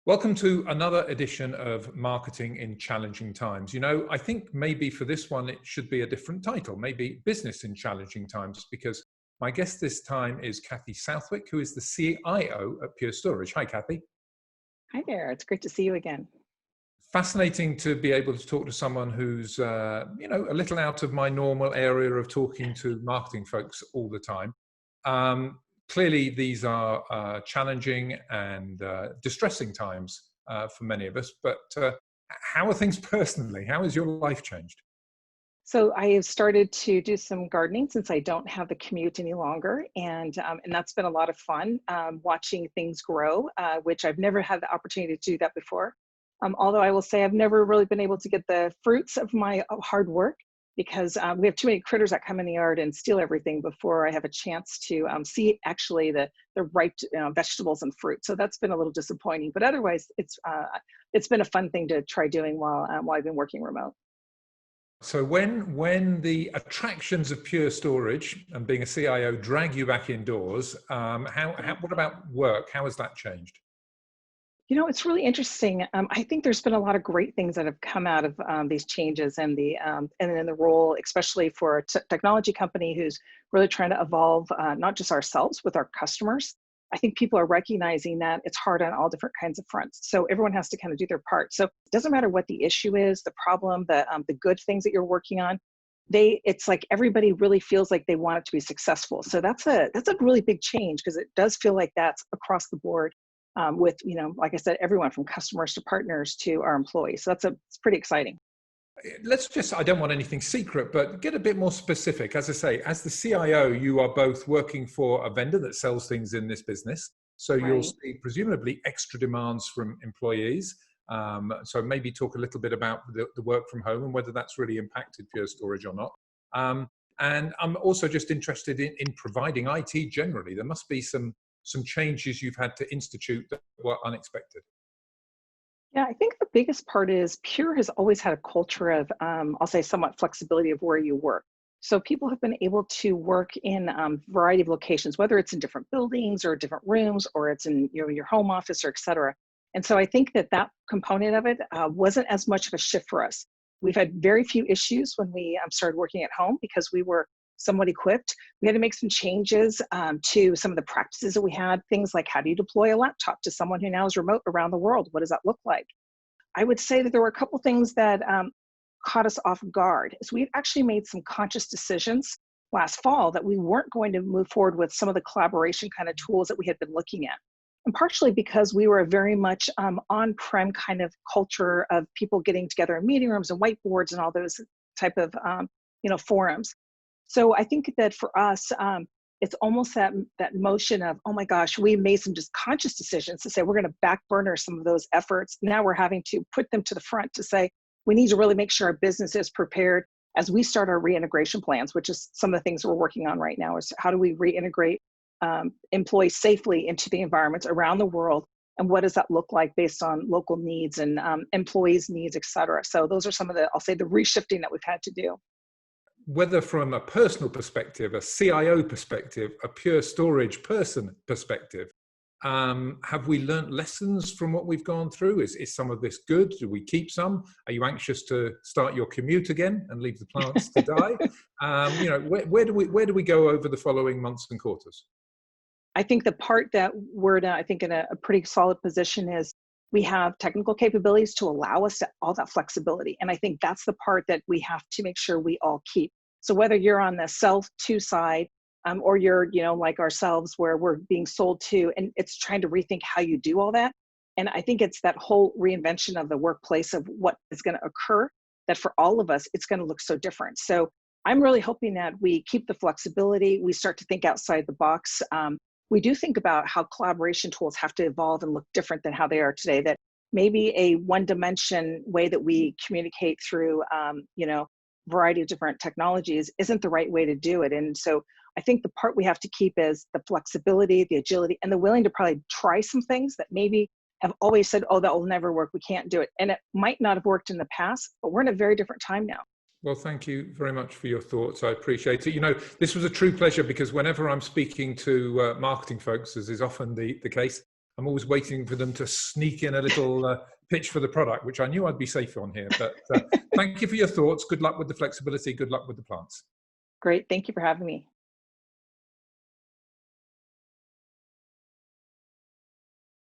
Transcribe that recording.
Welcome to another edition of Marketing in Challenging Times. I think maybe for this one, it should be a different title, maybe Business in Challenging Times, because my guest this time is Cathy Southwick, who is the CIO at Pure Storage. Hi, Cathy. Hi there. It's great to see you again. Fascinating to be able to talk to someone who's, a little out of my normal area of talking to marketing folks all the time. Clearly, these are challenging and distressing times for many of us. But how are things personally? How has your life changed? So I have started to do some gardening since I don't have the commute any longer, and that's been a lot of fun watching things grow, which I've never had the opportunity to do that before. Although I will say I've never really been able to get the fruits of my hard work because we have too many critters that come in the yard and steal everything before I have a chance to see actually the ripe vegetables and fruit. So that's been a little disappointing, but otherwise it's been a fun thing to try doing while I've been working remote. So when the attractions of Pure Storage and being a CIO drag you back indoors, what about work? How has that changed? It's really interesting. I think there's been a lot of great things that have come out of these changes and in the role, especially for a technology company who's really trying to evolve, not just ourselves with our customers. I think people are recognizing that it's hard on all different kinds of fronts. So everyone has to kind of do their part. So it doesn't matter what the issue is, the problem, the good things that you're working on. It's like everybody really feels like they want it to be successful. So that's a really big change because it does feel like that's across the board. With, like I said, everyone from customers to partners to our employees. So it's pretty exciting. I don't want anything secret, but get a bit more specific. As I say, as the CIO, you are both working for a vendor that sells things in this business. So you'll Right. see presumably extra demands from employees. So maybe talk a little bit about the work from home and whether that's really impacted Pure Storage or not. And I'm also just interested in providing IT generally. There must be some changes you've had to institute that were unexpected. Yeah, I think the biggest part is Pure has always had a culture of, I'll say, somewhat flexibility of where you work. So people have been able to work in a variety of locations, whether it's in different buildings or different rooms, or it's in your home office or et cetera. And so I think that component of it wasn't as much of a shift for us. We've had very few issues when we started working at home because we were somewhat equipped. We had to make some changes to some of the practices that we had, things like how do you deploy a laptop to someone who now is remote around the world? What does that look like? I would say that there were a couple things that caught us off guard. Is we've actually made some conscious decisions last fall that we weren't going to move forward with some of the collaboration kind of tools that we had been looking at. And partially because we were a very much on-prem kind of culture of people getting together in meeting rooms and whiteboards and all those type of forums. So I think that for us, it's almost that motion of, oh my gosh, we made some just conscious decisions to say we're going to back burner some of those efforts. Now we're having to put them to the front to say we need to really make sure our business is prepared as we start our reintegration plans, which is some of the things we're working on right now is how do we reintegrate employees safely into the environments around the world, and what does that look like based on local needs and employees' needs, et cetera. So those are some of I'll say the reshifting that we've had to do. Whether from a personal perspective, a CIO perspective, a Pure Storage person perspective, have we learnt lessons from what we've gone through? Is some of this good? Do we keep some? Are you anxious to start your commute again and leave the plants to die? Where do we go over the following months and quarters? I think the part that we're now, I think, in a pretty solid position is we have technical capabilities to allow us all that flexibility. And I think that's the part that we have to make sure we all keep. So whether you're on the sell to side or you're, like ourselves where we're being sold to, and it's trying to rethink how you do all that. And I think it's that whole reinvention of the workplace of what is going to occur that for all of us, it's going to look so different. So I'm really hoping that we keep the flexibility. We start to think outside the box. We do think about how collaboration tools have to evolve and look different than how they are today, that maybe a one-dimension way that we communicate through, variety of different technologies isn't the right way to do it. And so I think the part we have to keep is the flexibility, the agility, and the willing to probably try some things that maybe have always said, oh, that will never work. We can't do it. And it might not have worked in the past, but we're in a very different time now. Well, thank you very much for your thoughts. I appreciate it. This was a true pleasure because whenever I'm speaking to marketing folks, as is often the case, I'm always waiting for them to sneak in a little pitch for the product, which I knew I'd be safe on here. But thank you for your thoughts. Good luck with the flexibility. Good luck with the plants. Great. Thank you for having me.